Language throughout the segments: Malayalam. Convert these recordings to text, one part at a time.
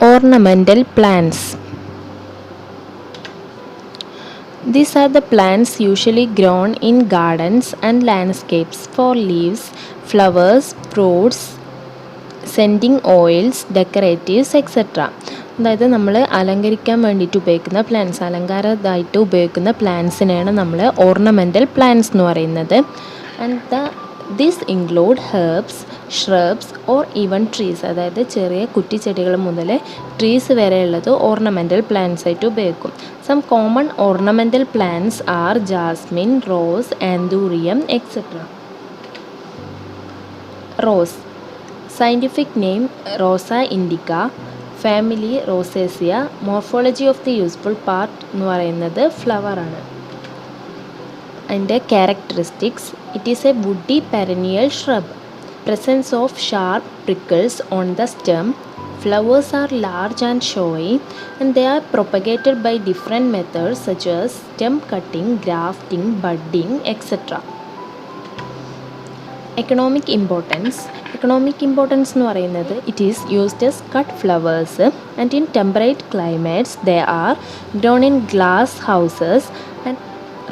Ornamental plants. These are the plants usually grown in gardens and landscapes for leaves, flowers, fruits, scenting oils, decoratives, etc. അതായത് നമ്മൾ അലങ്കരിക്കാൻ വേണ്ടിയിട്ട് ഉപയോഗിക്കുന്ന പ്ലാന്റ്സ്, അലങ്കാരമായിട്ട് ഉപയോഗിക്കുന്ന പ്ലാന്റ്സിനെയാണ് നമ്മൾ ഓർണമെൻ്റൽ പ്ലാന്റ്സ് എന്ന് പറയുന്നത്. And this include herbs, shrubs or even trees. അതായത് ചെറിയ കുറ്റിച്ചെടികൾ മുതൽ ട്രീസ് വരെയുള്ളത് ഓർണമെൻ്റൽ പ്ലാന്റ്സ് ആയിട്ട് ഉപയോഗിക്കും. Some common ornamental plants are jasmine, rose, anthurium, etcetera. Rose. Scientific name Rosa indica, family Rosaceae, morphology of the useful part എന്ന് പറയുന്നത് flower ആണ്. അതിൻ്റെ characteristics, it is a woody perennial shrub, presence of sharp prickles on the stem, flowers are large and showy, and they are propagated by different methods such as stem cutting, grafting, budding, etc. Economic importance എന്ന് പറയുന്നത് it is used as cut flowers and in temperate climates they are grown in glass houses and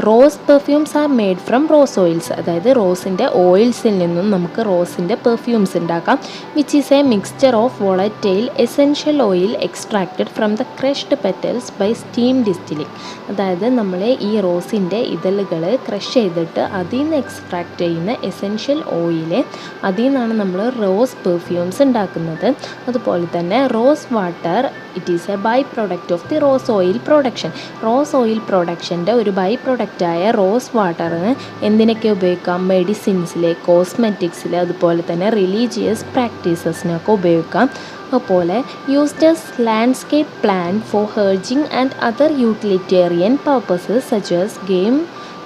rose perfumes are made from rose oils. അതായത് റോസിൻ്റെ ഓയിൽസിൽ നിന്നും നമുക്ക് റോസിൻ്റെ പെർഫ്യൂംസ് ഉണ്ടാക്കാം, which is a mixture of volatile essential oil extracted from the crushed petals by steam distilling. അതായത് നമ്മൾ ഈ റോസിൻ്റെ ഇതളുകൾ ക്രഷ് ചെയ്തിട്ട് അതിൽ നിന്ന് എക്സ്ട്രാക്റ്റ് ചെയ്യുന്ന എസെൻഷ്യൽ ഓയിൽ, അതിൽ നിന്നാണ് നമ്മൾ റോസ് പെർഫ്യൂംസ് ഉണ്ടാക്കുന്നത്. അതുപോലെ തന്നെ rose water, it is a by product of the rose oil production. Rose oil പ്രൊഡക്ഷൻ്റെ ഒരു ബൈ പ്രൊഡക്റ്റായ റോസ് വാട്ടറിന് എന്തിനൊക്കെ ഉപയോഗിക്കാം? മെഡിസിൻസിൽ, കോസ്മെറ്റിക്സിൽ, അതുപോലെ തന്നെ റിലീജിയസ് പ്രാക്ടീസസിനൊക്കെ ഉപയോഗിക്കാം. അതുപോലെ used as landscape plant for hedging and other utilitarian purposes such as game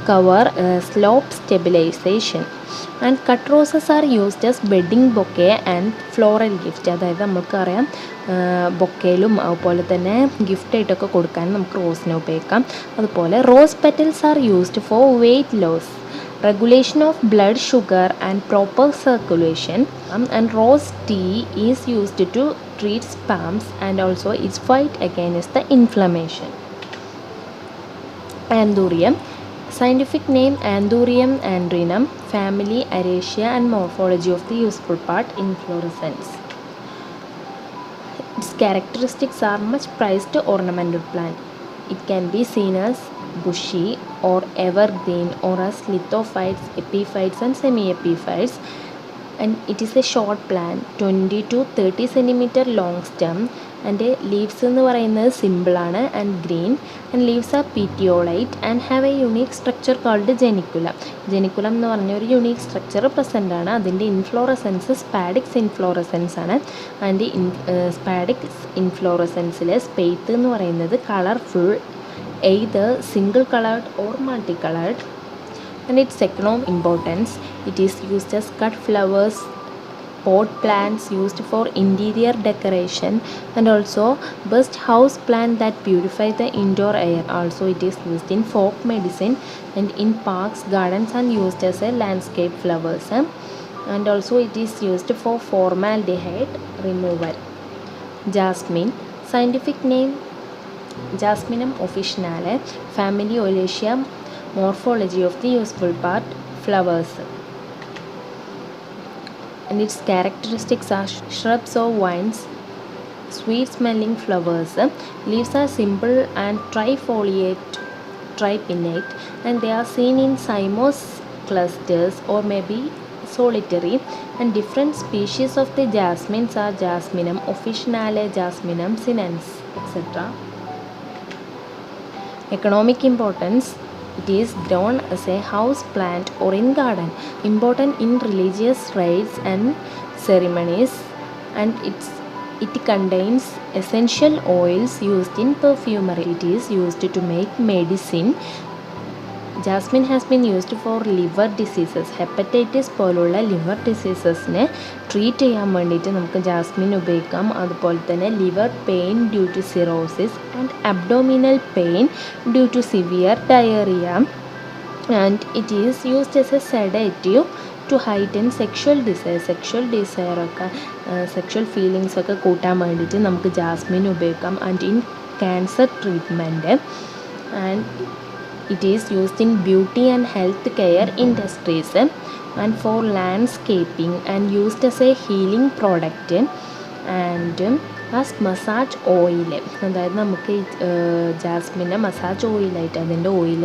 cover, slope stabilization. And cut roses are used as bedding bouquet and floral gift. അതായത് നമുക്കറിയാം ബൊക്കയിലും അതുപോലെ തന്നെ ഗിഫ്റ്റായിട്ടൊക്കെ കൊടുക്കാൻ നമുക്ക് റോസിനെ ഉപയോഗിക്കാം. അതുപോലെ rose petals are used for weight loss, regulation of blood sugar and proper circulation. And rose tea is used to treat spasms and also its fight against the inflammation. Anthurium. Scientific name Anthurium andrinum, family Araceae, and morphology of the useful part inflorescence. Its characteristics are much prized ornamental plant. It can be seen as bushy or evergreen or as lithophytes, epiphytes and semi-epiphytes. And it is a short plant, 20 to 30 centimeter long stem, and leaves എന്ന് പറയുന്നത് സിമ്പിളാണ് and green, and leaves are petiolate and have a unique structure called geniculum. Geniculum എന്ന് പറഞ്ഞ ഒരു യുണീക്ക് സ്ട്രക്ചർ പ്രസൻ്റ് ആണ്. അതിൻ്റെ ഇൻഫ്ലോറസെൻസ് സ്പാഡിക്സ് ഇൻഫ്ലോറസെൻസ് ആണ്. ആൻഡ് സ്പാഡിക്സ് ഇൻഫ്ലോറസെൻസിലെ സ്പെയ്ത്ത് എന്ന് പറയുന്നത് colourful, either single coloured or multi coloured. And its economic importance, it is used as cut flowers, pot plants used for interior decoration, and also best house plant that purify the indoor air. Also it is used in folk medicine and in parks, gardens, and used as a landscape flowers. And also it is used for formaldehyde removal. Jasmine. Scientific name Jasminum officinale, family Oelaceae, morphology of the useful part flowers. And its characteristics are shrubs or vines, sweet smelling flowers. Leaves are simple and trifoliate, tripinnate, and they are seen in cymose clusters or maybe solitary. And different species of the jasmines are Jasminum officinale, Jasminum sinensis, etc. Economic importance, it is grown as a house plant or in garden, important in religious rites and ceremonies, and it contains essential oils used in perfumery. It is used to make medicine. Jasmine has been used for liver diseases, hepatitis പോലുള്ള ലിവർ ഡിസീസസിനെ ട്രീറ്റ് ചെയ്യാൻ വേണ്ടിയിട്ട് നമുക്ക് ജാസ്മിൻ ഉപയോഗിക്കാം. അതുപോലെ തന്നെ liver pain due to cirrhosis and abdominal pain due to severe diarrhoea. And it is used as a sedative to heighten sexual ഡിസയറൊക്കെ സെക്ഷൽ ഫീലിങ്സൊക്കെ കൂട്ടാൻ വേണ്ടിയിട്ട് നമുക്ക് ജാസ്മിൻ ഉപയോഗിക്കാം. And in cancer treatment and it is used in beauty and health care industries and for landscaping and used as a healing product and as massage oil. അതായത് നമുക്ക് ഈ ജാസ്മിനെ മസാജ് ഓയിലായിട്ട്, അതിൻ്റെ ഓയിൽ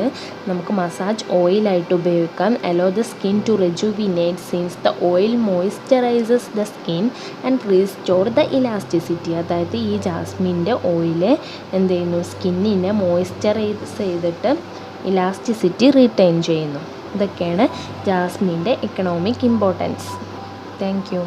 നമുക്ക് മസാജ് ഓയിലായിട്ട് ഉപയോഗിക്കാം. Allow the skin to rejuvenate since the oil moisturises the skin and restore the elasticity. അതായത് ഈ ജാസ്മിൻ്റെ ഓയിൽ എന്ത് ചെയ്യുന്നു, സ്കിന്നിനെ മോയ്സ്ചറൈസ് ചെയ്തിട്ട് ഇലാസ്റ്റിസിറ്റി റീറ്റെയിൻ ചെയ്യുന്നു. ഇതൊക്കെയാണ് ജാസ്മിൻ്റെ എക്കണോമിക് ഇമ്പോർട്ടൻസ്. Thank you.